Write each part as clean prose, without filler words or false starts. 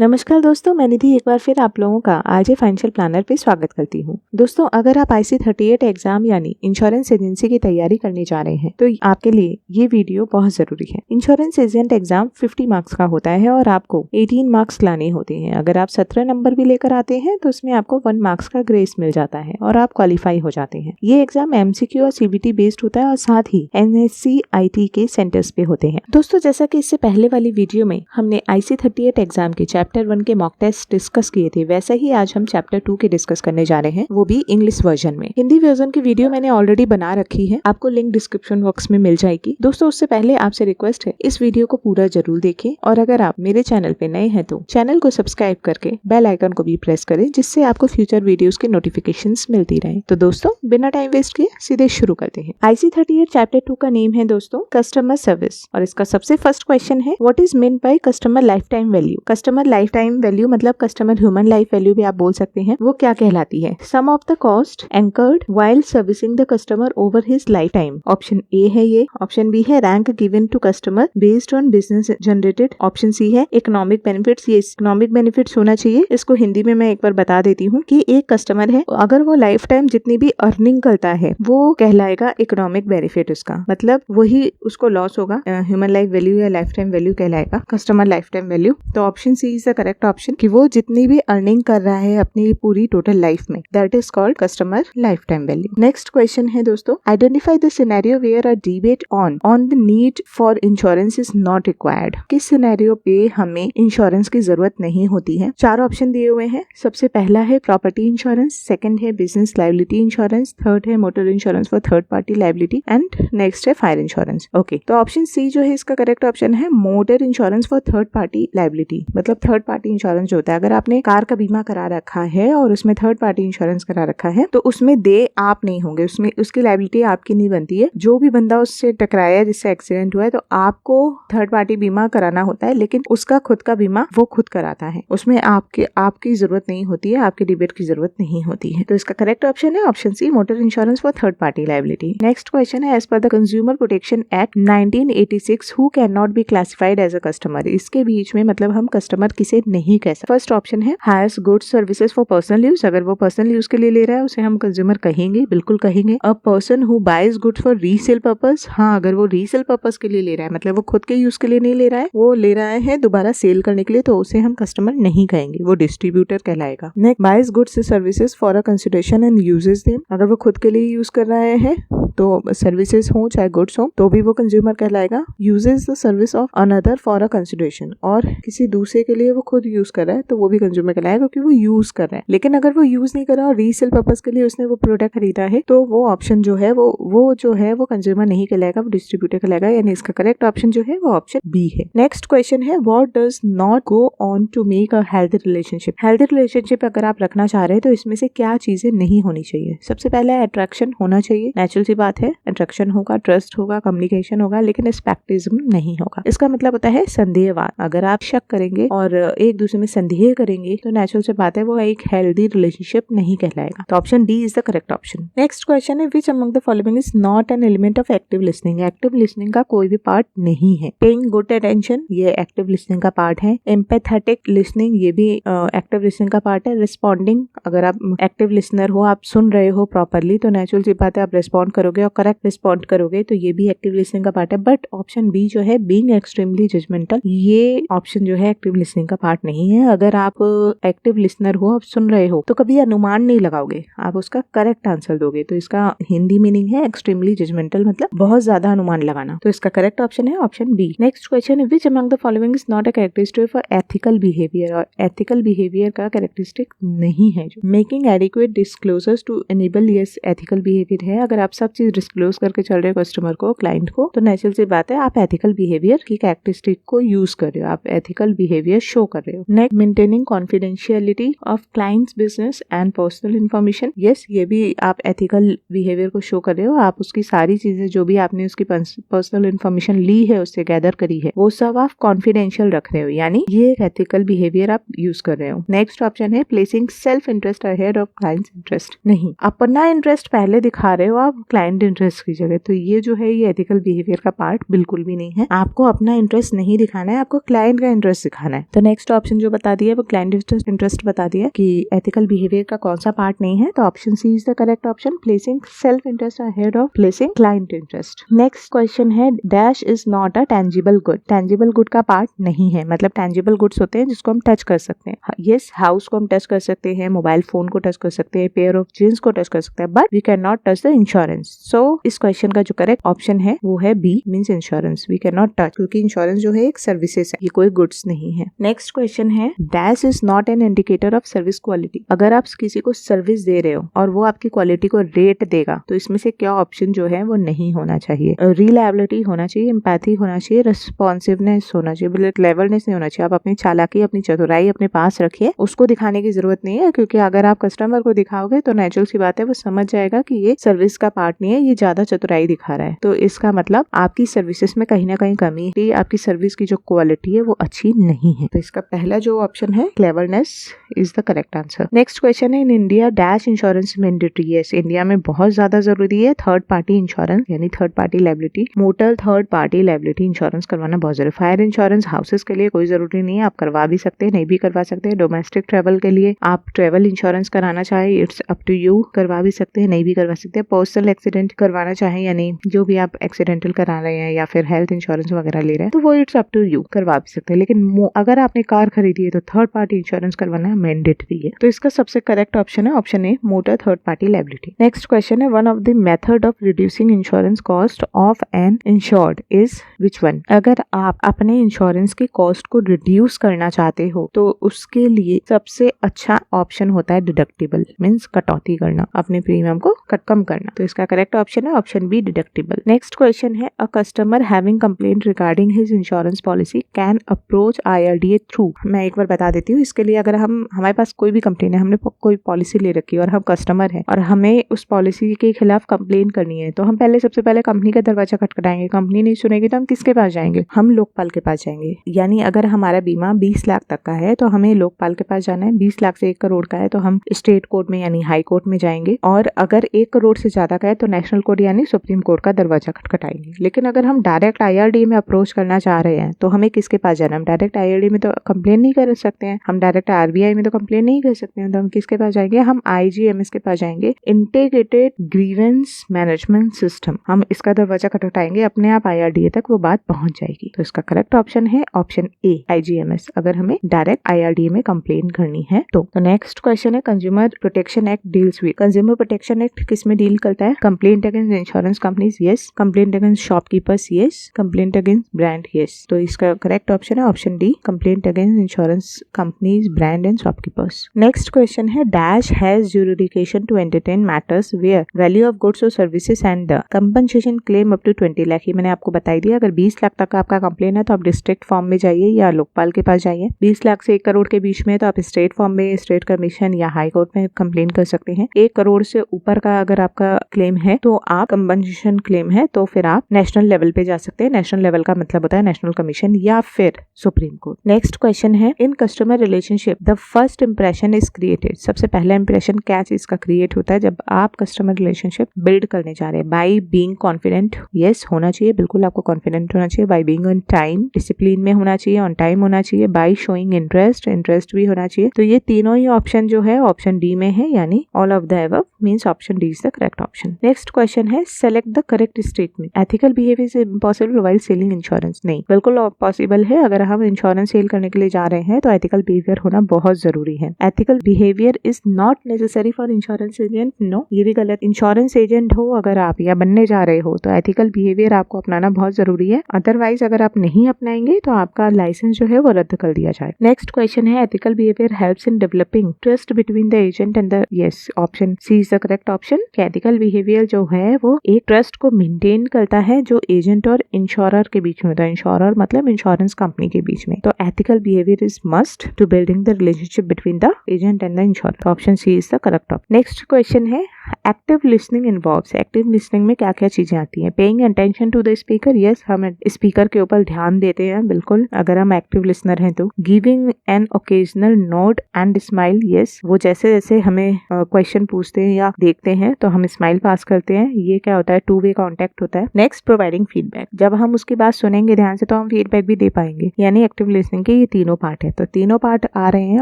नमस्कार दोस्तों, मैं निधि एक बार फिर आप लोगों का आरजे फाइनेंशियल प्लानर पे स्वागत करती हूँ। दोस्तों, अगर आप IC38 एग्जाम यानी इंश्योरेंस एजेंसी की तैयारी करने जा रहे हैं तो आपके लिए ये वीडियो बहुत जरूरी है। इंश्योरेंस एजेंट एग्जाम 50 मार्क्स का होता है और आपको 18 मार्क्स लाने होते हैं। अगर आप 17 नंबर भी लेकर आते हैं तो उसमें आपको 1 मार्क्स का ग्रेस मिल जाता है और आप क्वालिफाई हो जाते हैं। ये एग्जाम MCQ और CBT बेस्ड होता है और साथ ही NSC/IT के सेंटर्स पे होते हैं। दोस्तों, जैसा कि इससे पहले वाली वीडियो में हमने IC38 एग्जाम के चैप्टर 1 के मॉक टेस्ट डिस्कस किए थे, वैसे ही आज हम चैप्टर 2 के डिस्कस करने जा रहे हैं, वो भी इंग्लिश वर्जन में। हिंदी वर्जन की वीडियो मैंने ऑलरेडी बना रखी है, आपको लिंक डिस्क्रिप्शन बॉक्स में मिल जाएगी। दोस्तों, उससे पहले आपसे रिक्वेस्ट है, इस वीडियो को पूरा जरूर देखें और अगर आप मेरे चैनल पे नए हैं तो चैनल को सब्सक्राइब करके बेल आइकन को भी प्रेस करें, जिससे आपको फ्यूचर वीडियोस की नोटिफिकेशंस मिलती रहे। तो दोस्तों, बिना टाइम वेस्ट किए सीधे शुरू करते हैं। IC38 चैप्टर 2 का नेम है दोस्तों कस्टमर सर्विस और इसका सबसे फर्स्ट क्वेश्चन है, what is mean by customer life time value. Customer life time value मतलब कस्टमर ह्यूमन लाइफ वैल्यू भी आप बोल सकते हैं, वो क्या कहलाती है। Sum of the cost incurred while servicing the customer over his life time. Option A है ये। ऑप्शन बी है rank given to customer based on business generated. Option C है इकोनॉमिक बेनिफिट्स। ये इकोनॉमिक बेनिफिट्स होना चाहिए। इसको हिंदी में मैं एक बार बता देती हूँ कि एक कस्टमर है, अगर वो लाइफ टाइम जितनी भी अर्निंग करता है वो कहलाएगा इकोनॉमिक बेनिफिट। उसका मतलब वही उसको लॉस होगा, ह्यूमन लाइफ वैल्यू या लाइफ टाइम वैल्यू कहलाएगा कस्टमर लाइफ टाइम वैल्यू। तो option C is the correct option कि वो जितनी भी अर्निंग कर रहा है अपनी पूरी टोटल लाइफ में, that is called customer life time value. Next question है दोस्तों, identify the scenario where a debate on the need for insurance is not required. किस सिनेरियो पे हमें इंश्योरेंस की जरूरत नहीं होती है। 4 ऑप्शन दिए हुए हैं। सबसे पहला है प्रॉपर्टी इंश्योरेंस, सेकंड है बिजनेस लायबिलिटी इंश्योरेंस, थर्ड है motor insurance for third party liability and next है फायर इंश्योरेंस। ओके, तो ऑप्शन सी जो है इसका करेक्ट ऑप्शन है motor insurance for third party liability. मतलब थर्ड पार्टी इंश्योरेंस जो होता है, अगर आपने कार का बीमा करा रखा है और उसमें थर्ड पार्टी इंश्योरेंस करा रखा है तो उसमें दे आप नहीं होंगे, उसमें उसकी लायबिलिटी आपकी नहीं बनती है। जो भी बंदा उससे टकराया, जिससे एक्सीडेंट हुआ है, तो आपको थर्ड पार्टी बीमा कराना होता है, लेकिन उसका खुद का बीमा वो खुद कराता है। उसमें आपकी जरूरत नहीं होती है, आपकी डिबेट की जरूरत नहीं होती है। तो इसका करेक्ट ऑप्शन है option C motor insurance for third party liability. Next question है, as per the consumer protection act 1986 who can not be classified as a customer. इसके बीच में मतलब हम कस्टमर किसे नहीं कह सकते। फर्स्ट ऑप्शन है hires goods services for personal use. अगर वो पर्सनल यूज के लिए ले रहा है उसे हम कंज्यूमर कहेंगे, बिल्कुल कहेंगे। A person who buys goods for resale purpose. हाँ, अगर वो रीसेल पर्पस के लिए ले रहा है, मतलब वो खुद के यूज के लिए नहीं ले रहा है, वो ले रहा है दोबारा सेल करने के लिए, तो उसे हम कस्टमर नहीं कहेंगे, वो डिस्ट्रीब्यूटर कहलाएगा। Next, buys goods services for a consideration and uses them. अगर वो खुद के लिए यूज कर रहा है तो सर्विसेज हो चाहे गुड्स हो तो भी वो कंज्यूमर कहलाएगा। Uses the service of another for a consideration, और किसी दूसरे के लिए वो खुद यूज कर रहा है तो वो भी कंज्यूमर कहलाएगा क्योंकि वो यूज कर रहा है। लेकिन अगर वो यूज नहीं कर रहा और रीसेल पर्पस के लिए उसने वो प्रोडक्ट खरीदा है तो वो ऑप्शन जो है वो कंज्यूमर नहीं कहलाएगा, वो डिस्ट्रीब्यूटर कहलाएगा। यानी इसका करेक्ट ऑप्शन जो है वो ऑप्शन बी है। नेक्स्ट क्वेश्चन है, what does not go on to make a healthy relationship. Healthy relationship अगर आप रखना चाह रहे हैं तो इसमें से क्या चीजें नहीं होनी चाहिए। सबसे पहला अट्रैक्शन होना चाहिए, नेचुरल सी बात है, अट्रैक्शन होगा, ट्रस्ट होगा, कम्युनिकेशन होगा, लेकिन स्पेक्टिज्म नहीं होगा। इसका मतलब होता है संदेहवाद। अगर आप शक करेंगे और एक दूसरे में संदेह करेंगे तो नेचुरल से बात है वो एक हेल्दी रिलेशनशिप नहीं कहलाएगा। तो option D is the correct option. Next question है, which among the following is not an element of active listening. Active listening का कोई भी पार्ट नहीं है। पेइंग गुड अटेंशन, ये एक्टिव लिसनिंग का पार्ट है। एम्पैथेटिक लिसनिंग, ये भी एक्टिव लिसनिंग का पार्ट है। रिस्पॉन्डिंग, अगर आप एक्टिव लिसनर हो, आप सुन रहे हो प्रॉपरली, तो नेचुरल सी बात है आप रिस्पॉन्ड करोगे और करेक्ट रिस्पॉन्ड करोगे, तो ये भी एक्टिव लिसनिंग का पार्ट है। बट ऑप्शन बी जो है बीइंग एक्सट्रीमली जजमेंटल, ये ऑप्शन जो है एक्टिव लिसनिंग का पार्ट नहीं है। अगर आप एक्टिव लिसनर हो, आप सुन रहे हो, तो कभी अनुमान नहीं लगाओगे, आप उसका करेक्ट आंसर दोगे। तो इसका हिंदी मीनिंग है एक्सट्रीमली जजमेंटल, मतलब बहुत ज्यादा अनुमान लगाना। तो इसका करेक्ट ऑप्शन है ऑप्शन बी। नेक्स्ट क्वेश्चन है, which among the following is not a characteristic for ethical behaviour. और एथिकल बिहेवियर का कैरेक्टरिस्टिक नहीं है जो making adequate disclosures to enable, yes ethical behaviour है। अगर आप सब चीज डिस्क्लोज करके चल रहे हो कस्टमर को, क्लाइंट को, तो नेचुरल सी बात है आप एथिकल बिहेवियर की कैरेक्टरिस्टिक को यूज कर रहे हो, आप एथिकल बिहेवियर शो कर रहे हो। Next, maintaining confidentiality of clients business and personal information, yes ये भी आप एथिकल बिहेवियर को शो कर रहे हो। आप उसकी सारी चीजें जो भी आपने उसकी पर्सनल इन्फॉर्मेशन ली है, उससे गैदर करी है, वो सब आप कॉन्फिडेंशियल रख रहे हो, यानी ये एक एथिकल बिहेवियर आप यूज कर रहे हो। नेक्स्ट ऑप्शन है, placing self interest ahead of clients interest, नहीं अपना इंटरेस्ट पहले दिखा रहे हो आप क्लाइंट इंटरेस्ट की जगह, तो ये जो है ये एथिकल बिहेवियर का पार्ट बिल्कुल भी नहीं है। आपको अपना इंटरेस्ट नहीं दिखाना है, आपको क्लाइंट का इंटरेस्ट दिखाना है। तो नेक्स्ट ऑप्शन जो बता दिया वो क्लाइंट इंटरेस्ट बता दिया कि एथिकल बिहेवियर का कौन सा पार्ट नहीं है, तो option C is the correct option, placing self interest ahead of placing client interest. Next question है dash is not a tangible good. Tangible good का पार्ट नहीं है, मतलब टेंजिबल गुड्स होते हैं जिसको हम टच कर सकते हैं। यस, हाउस को हम टच कर सकते हैं, मोबाइल फोन को टच कर सकते हैं, पेयर ऑफ जींस को टच कर सकते हैं, but we can not touch the insurance. So इस क्वेश्चन का जो करेक्ट ऑप्शन है वो है B, means insurance we can not touch, क्योंकि इंश्योरेंस जो है एक सर्विसेज है, ये कोई गुड्स नहीं है। नेक्स्ट क्वेश्चन है dash is not an indicator of service quality. अगर आप किसी को सर्विस दे रहे हो और वो आपकी क्वालिटी को रेट देगा तो इसमें से क्या ऑप्शन जो है वो नहीं होना चाहिए। रिलायबिलिटी होना चाहिए, एम्पैथी होना चाहिए, रिस्पॉन्सिवनेस होना चाहिए, क्लेवरनेस नहीं होना चाहिए। आप अपनी चालाकी, अपनी चतुराई अपने पास रखिए, उसको दिखाने की जरूरत नहीं है, क्योंकि अगर आप कस्टमर को दिखाओगे तो नेचुरल सी बात है वो समझ जाएगा कि ये सर्विस का पार्ट नहीं है, ये ज्यादा चतुराई दिखा रहा है। तो इसका मतलब आपकी सर्विसेज में कहीं ना कहीं कमी है, आपकी सर्विस की जो क्वालिटी है वो अच्छी नहीं है। तो इसका पहला जो ऑप्शन है cleverness is the correct answer. Next question है in India dash insurance mandatory. Yes, India में बहुत ज्यादा जरूरी है थर्ड पार्टी इंश्योरेंस, यानी third party liability, motor third party liability insurance करवाना बहुत जरूरी। फायर इंश्योरेंस हाउसेस के लिए कोई जरूरी नहीं है, आप करवा भी सकते हैं, नहीं भी करवा सकते हैं। डोमेस्टिक ट्रेवल के लिए आप ट्रेवल इंश्योरेंस कराना चाहे इट्स अप टू यू, करवा भी सकते हैं, नहीं भी करवा सकते हैं। पर्सनल एक्सीडेंट करवाना चाहे, यानी जो भी आप एक्सीडेंटल करा रहे हैं या फिर हेल्थ इंश्योरेंस वगैरह ले रहे हैं, तो वो इट्स अप टू यू, करवा भी सकते हैं। लेकिन अगर आपने कार खरीदी है तो थर्ड पार्टी इंश्योरेंस करवाना मैंडेटरी है। तो इसका सबसे करेक्ट ऑप्शन है option A, motor third party liability. Next question है one of the method of reducing insurance cost of an insured is which one. अगर आप अपने इंश्योरेंस की कॉस्ट को रिड्यूस करना चाहते हो तो उसके लिए सबसे अच्छा ऑप्शन होता है डिडक्टिबल, मींस कटौती करना, अपने प्रीमियम को कम करना। तो इसका करेक्ट ऑप्शन है option B, deductible. Next question है a customer having complaint regarding his insurance policy can approach IRDA through. मैं एक बार बता देती हूँ, इसके लिए अगर हमारे पास कोई भी कंप्लेन है, हमने कोई पॉलिसी ले रखी है और हम कस्टमर हैं और हमें उस पॉलिसी के खिलाफ कंप्लेन करनी है, तो हम सबसे पहले कंपनी का दरवाजा खटखटाएंगे। कंपनी नहीं सुनेगी तो हम किसके पास जाएंगे? हम लोकपाल के पास जाएंगे। यानी अगर हमारा बीमा 20 लाख तक का है तो हमें लोकपाल के पास जाना है। 20 लाख से 1 करोड़ का है तो हम स्टेट कोर्ट में यानी हाई कोर्ट में जाएंगे, और अगर 1 करोड़ से ज्यादा का है तो नेशनल कोर्ट यानी सुप्रीम कोर्ट का दरवाजा खटखटाएंगे। लेकिन अगर हम डायरेक्ट IRDA में अप्रोच करना चाह रहे हैं तो हमें किसके पास जाना है? हम डायरेक्ट IRDA में तो कंप्लेन नहीं कर सकते हैं, हम डायरेक्ट RBI में तो कंप्लेन नहीं कर सकते हैं, तो हम किसके पास जाएंगे? हम IGMS के पास जाएंगे, इंटीग्रेटेड ग्रीवेंस मैनेजमेंट सिस्टम। हम इसका दरवाजा खटखटाएंगे, अपने आप IRDA तक वो बात पहुंच जाएगी। तो इसका करेक्ट ऑप्शन है ऑप्शन ए, IGMS, अगर हमें डायरेक्ट IRDA में कंप्लेन करनी है तो। नेक्स्ट क्वेश्चन है consumer protection act deals with. Consumer protection act किस में डील करता है? Complaint against insurance companies, yes. Complaint against shopkeepers, yes. Complaint against brand, yes. तो इसका करेक्ट ऑप्शन है option D, complaint against insurance companies, brand and shopkeepers. Next question है dash has jurisdiction to entertain matters where value of goods और services and the compensation claim up to 20 lakh. ये मैंने आपको बताई दिया, अगर 20 लाख तक का आपका कंप्लेन है तो आप डिस्ट्रिक्ट फॉर्म में जाइए या लोकपाल के पास जाइए। 20 लाख से 1 करोड़ के बीच में तो आप स्टेट फॉर्म में, स्टेट कमीशन या हाई कोर्ट में कंप्लेन कर सकते हैं। 1 करोड़ से ऊपर का अगर आपका क्लेम है तो आप कंपनसेशन क्लेम है तो फिर आप नेशनल लेवल पे जा सकते हैं। नेशनल लेवल का मतलब होता है नेशनल कमीशन या फिर सुप्रीम कोर्ट। नेक्स्ट क्वेश्चन है in customer relationship the first impression is created. सबसे पहला इंप्रेशन क्या चीज का क्रिएट होता है जब आप कस्टमर रिलेशनशिप बिल्ड करने जा रहे हैं? बाय बीइंग कॉन्फिडेंट, यस होना चाहिए, बिल्कुल आपको कॉन्फिडेंट होना चाहिए। By being on time, discipline में होना चाहिए, ऑन टाइम होना चाहिए। बाय शोइंग इंटरेस्ट, इंटरेस्ट भी होना चाहिए। तो ये तीनों ही ऑप्शन जो है ऑप्शन डी में है, यानी all of the above means option D is the correct option. Next question है select the correct statement. Ethical behaviour is impossible while selling insurance. नहीं, बिल्कुल पॉसिबल है। अगर हम इंश्योरेंस सेल करने के लिए जा रहे हैं तो एथिकल बिहेवियर होना बहुत जरूरी है। Ethical behaviour is not necessary for insurance agent, no, ये भी गलत। इंश्योरेंस एजेंट हो अगर आप या बनने जा रहे हो तो एथिकल बिहेवियर आपको अपनाना बहुत जरूरी है। अदरवाइज अगर आप नहीं अपनाएंगे तो आपका लाइसेंस जो है वो रद्द कर दिया जाए। नेक्स्ट क्वेश्चन है ethical behaviour helps in developing trust between the agent and the, yes option C is the correct option. Ethical behaviour जो है वो एक ट्रस्ट को मेंटेन करता है जो एजेंट और इंश्योरर के बीच में होता है। इंश्योरर मतलब इंश्योरेंस कंपनी के बीच में। तो ethical behaviour is must to building the relationship between the agent and the insurer. Option C is the correct option. Next question है active listening involves. Active listening में क्या क्या चीजें आती हैं? Paying attention to the speaker, yes हम speaker के ऊपर ध्यान देते हैं, बिल्कुल अगर हम एक्टिव लिसनर हैं तो। Giving an occasional node and smile, yes वो जैसे जैसे हमें क्वेश्चन पूछते हैं या देखते हैं तो हम स्माइल पास करते हैं, ये क्या होता है? 2 वे कॉन्टेक्ट होता है। नेक्स्ट प्रोवाइडिंग फीडबैक, जब हम उसकी बात सुनेंगे ध्यान से तो हम फीडबैक भी दे पाएंगे, यानी एक्टिव लिसनिंग की के ये तीनों पार्ट है, तो तीनों पार्ट आ रहे हैं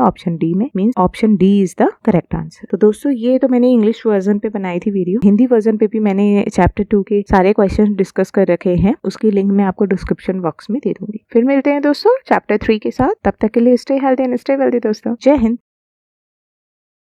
ऑप्शन डी में, means option D is the correct answer. तो दोस्तों ये तो मैंने इंग्लिश वर्जन पे बनाई थी वीडियो, हिंदी वर्जन पे भी मैंने चैप्टर 2 के सारे क्वेश्चन डिस्कस कर रखे हैं, उसकी लिंक मैं आपको डिस्क्रिप्शन बॉक्स में दे दूंगी। फिर मिलते हैं दोस्तों चैप्टर 3 के साथ, तब तक के लिए stay healthy and stay wealthy दोस्तों। जय हिंद।